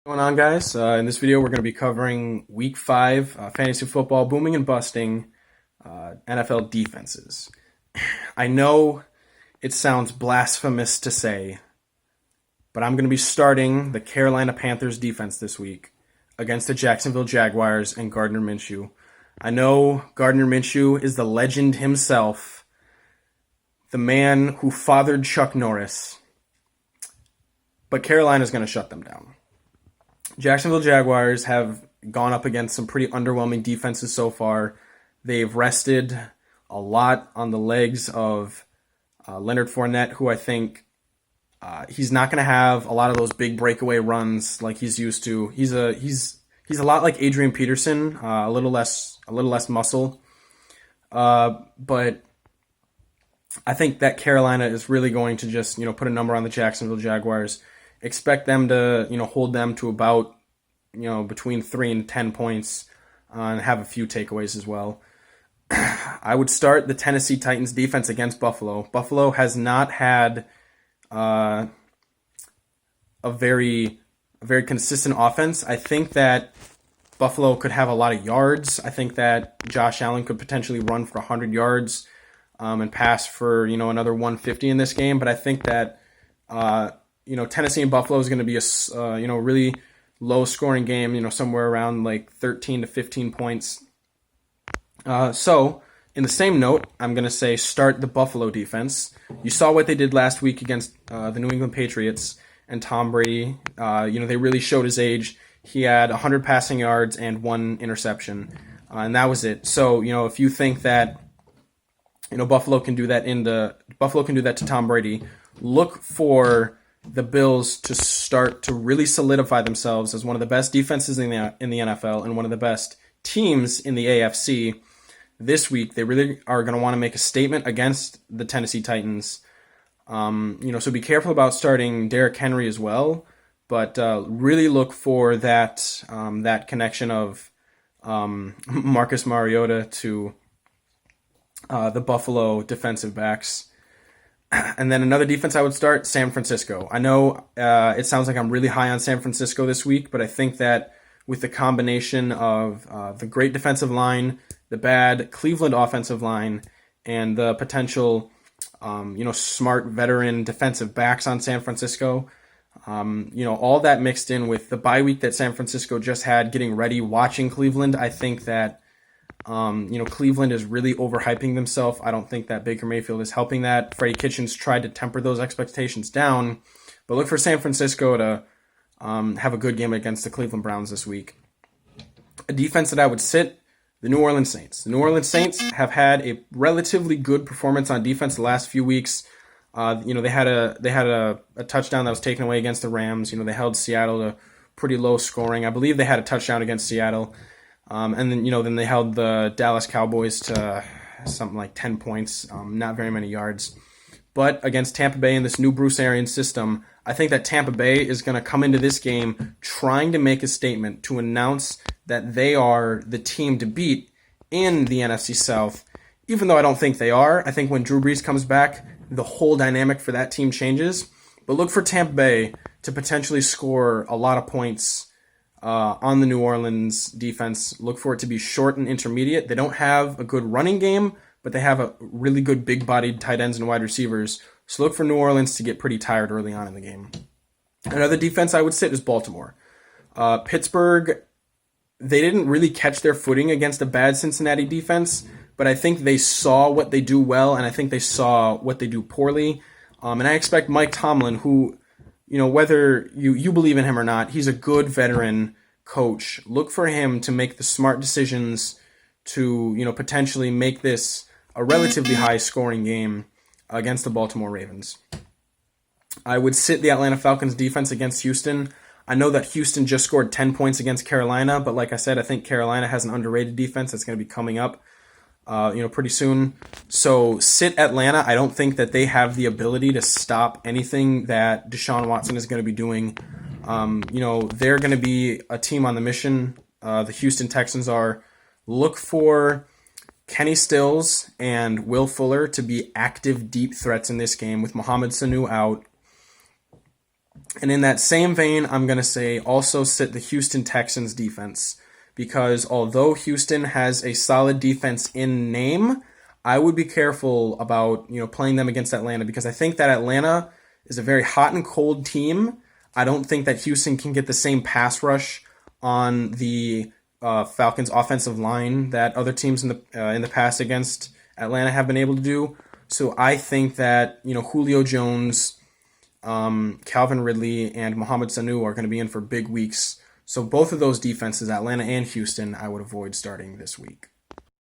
What's going on, guys? In this video, we're going to be covering Week 5 fantasy football booming and busting NFL defenses. I know it sounds blasphemous to say, but I'm going to be starting the Carolina Panthers defense this week against the Jacksonville Jaguars and Gardner Minshew. I know Gardner Minshew is the legend himself, the man who fathered Chuck Norris, but Carolina's going to shut them down. Jacksonville Jaguars have gone up against some pretty underwhelming defenses so far. They've rested a lot on the legs of Leonard Fournette, who I think he's not going to have a lot of those big breakaway runs like he's used to. He's a lot like Adrian Peterson, a little less muscle. But I think that Carolina is really going to just put a number on the Jacksonville Jaguars. Expect them to hold them to about between 3 and 10 points, and have a few takeaways as well. I would start the Tennessee Titans defense against Buffalo. Buffalo has not had a very consistent offense. I think that Buffalo could have a lot of yards. I think that Josh Allen could potentially run for 100 yards and pass for another 150 in this game. But I think that Tennessee and Buffalo is going to be a really low scoring game, somewhere around like 13 to 15 points. So in the same note, I'm going to say start the Buffalo defense. You saw what they did last week against the New England Patriots and Tom Brady. They really showed his age. He had 100 passing yards and 1 interception, and that was it. So if you think that Buffalo can do that to Tom Brady, look for the Bills to start to really solidify themselves as one of the best defenses in the NFL and one of the best teams in the AFC. This week, they really are going to want to make a statement against the Tennessee Titans. So be careful about starting Derrick Henry as well, but really look for that connection of Marcus Mariota to the Buffalo defensive backs. And then another defense I would start, San Francisco. I know it sounds like I'm really high on San Francisco this week, but I think that with the combination of the great defensive line, the bad Cleveland offensive line, and the potential, smart veteran defensive backs on San Francisco, all that mixed in with the bye week that San Francisco just had, getting ready, watching Cleveland, I think that Cleveland is really overhyping themselves. I don't think that Baker Mayfield is helping that. Freddie Kitchens tried to temper those expectations down, but look for San Francisco to have a good game against the Cleveland Browns this week. A defense that I would sit, the New Orleans Saints. The New Orleans Saints have had a relatively good performance on defense the last few weeks. They had a touchdown that was taken away against the Rams. They held Seattle to pretty low scoring. I believe they had a touchdown against Seattle. And then they held the Dallas Cowboys to something like 10 points, not very many yards. But against Tampa Bay in this new Bruce Arians system, I think that Tampa Bay is going to come into this game trying to make a statement to announce that they are the team to beat in the NFC South, even though I don't think they are. I think when Drew Brees comes back, the whole dynamic for that team changes. But look for Tampa Bay to potentially score a lot of points on the New Orleans defense. Look for it to be short and intermediate. They don't have a good running game, but they have a really good big-bodied tight ends and wide receivers. So look for New Orleans to get pretty tired early on in the game. Another defense I would sit is Baltimore. Pittsburgh, they didn't really catch their footing against a bad Cincinnati defense, but I think they saw what they do well, and I think they saw what they do poorly. And I expect Mike Tomlin, who, whether you believe in him or not, he's a good veteran coach. Look for him to make the smart decisions to, potentially make this a relatively high-scoring game against the Baltimore Ravens. I would sit the Atlanta Falcons defense against Houston. I know that Houston just scored 10 points against Carolina, but like I said, I think Carolina has an underrated defense that's going to be coming up pretty soon. So sit Atlanta. I don't think that they have the ability to stop anything that Deshaun Watson is going to be doing. They're going to be a team on the mission. The Houston Texans are. Look for Kenny Stills and Will Fuller to be active deep threats in this game with Mohamed Sanu out. And in that same vein, I'm going to say also sit the Houston Texans defense because although Houston has a solid defense in name, I would be careful about, playing them against Atlanta because I think that Atlanta is a very hot and cold team. I don't think that Houston can get the same pass rush on the Falcons offensive line that other teams in the past against Atlanta have been able to do. So I think that, Julio Jones, Calvin Ridley, and Mohamed Sanu are going to be in for big weeks. So both of those defenses, Atlanta and Houston, I would avoid starting this week.